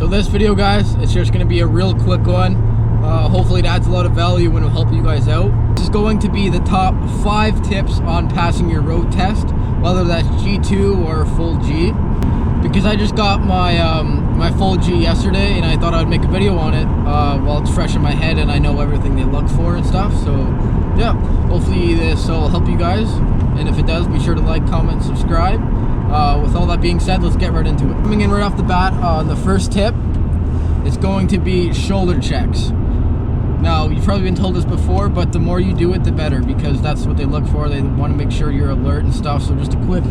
So this video, guys, it's just going to be a real quick one. Hopefully it adds a lot of value and will help you guys out. This is going to be the top 5 tips on passing your road test, whether that's G2 or full G. Because I just got my my full G yesterday, and I thought I'd make a video on it while it's fresh in my head and I know everything they look for and stuff. So yeah, hopefully this will help you guys, and if it does, be sure to like, comment, subscribe. With all that being said, let's get right into it. Coming in right off the bat, the first tip is going to be shoulder checks. Now, you've probably been told this before, but the more you do it, the better, because that's what they look for. They want to make sure you're alert and stuff. So just a quick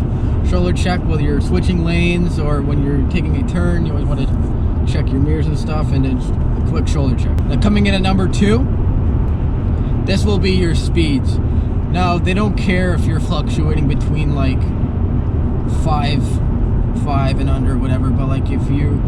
shoulder check, whether you're switching lanes or when you're taking a turn, you always want to check your mirrors and stuff, and then just a quick shoulder check. Now, coming in at number 2, this will be your speeds. Now, they don't care if you're fluctuating between like 5 and under, whatever, but like if you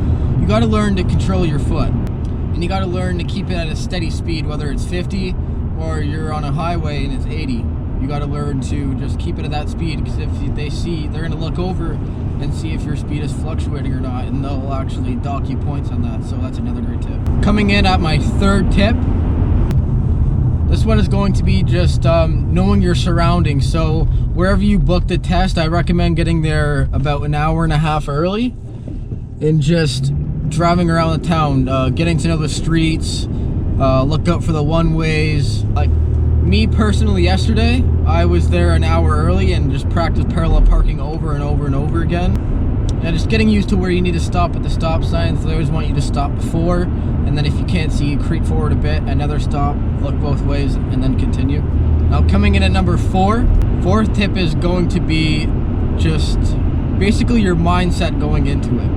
got to learn to control your foot. And you got to learn to keep it at a steady speed, whether it's 50 or you're on a highway and it's 80. You got to learn to just keep it at that speed, because if they see, they're going to look over and see if your speed is fluctuating or not, and they'll actually dock you points on that. So that's another great tip. Coming in at my third tip, this one is going to be just knowing your surroundings. So wherever you book the test, I recommend getting there about an hour and a half early and just driving around the town, getting to know the streets, look out for the one-ways. Like me personally, yesterday I was there an hour early and just practiced parallel parking over and over and over again, and just getting used to where you need to stop at the stop signs. They always want you to stop before, and then if you can't see, creep forward a bit, another stop, look both ways, and then continue. Now, coming in at number 4, fourth tip is going to be just basically your mindset going into it.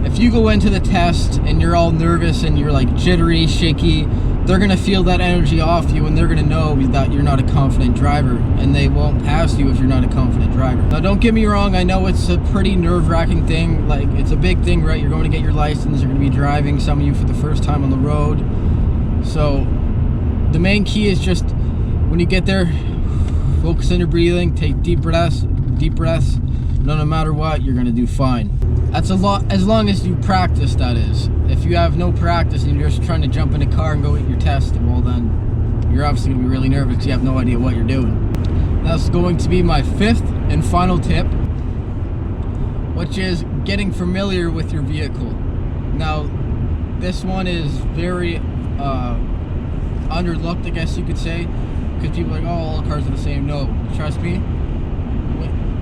If you go into the test and you're all nervous and you're like jittery, shaky, they're going to feel that energy off you, and they're going to know that you're not a confident driver, and they won't pass you if you're not a confident driver. Now, don't get me wrong, I know it's a pretty nerve-wracking thing. Like, it's a big thing, right? You're going to get your license, you're going to be driving, some of you for the first time on the road. So the main key is just when you get there, focus on your breathing, take deep breaths. No matter what, you're going to do fine. That's a lot, as long as you practice, that is. If you have no practice and you're just trying to jump in a car and go eat your test, well then you're obviously going to be really nervous because you have no idea what you're doing. That's going to be my 5th and final tip, which is getting familiar with your vehicle. Now, this one is very underlooked, I guess you could say, because people are like, oh, all cars are the same. No, trust me,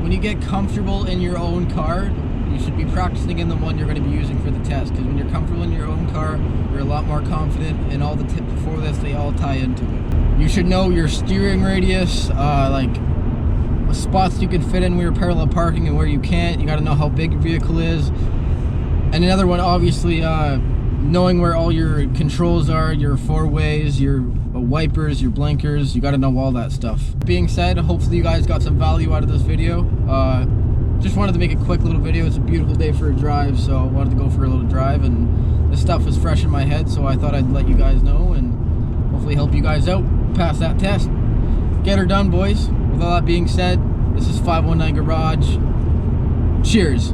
when you get comfortable in your own car, you should be practicing in the one you're going to be using for the test, because when you're comfortable in your own car, you're a lot more confident, and all the tips before this, they all tie into it. You should know your steering radius, like spots you can fit in where you're parallel parking and where you can't. You got to know how big your vehicle is. And another one, obviously, knowing where all your controls are, your 4-ways, your wipers, your blinkers. You got to know all that stuff. Being said, hopefully you guys got some value out of this video. Just wanted to make a quick little video. It's a beautiful day for a drive, so I wanted to go for a little drive, and this stuff was fresh in my head, so I thought I'd let you guys know and hopefully help you guys out pass that test. Get her done, boys. With all that being said, this is 519 Garage. Cheers.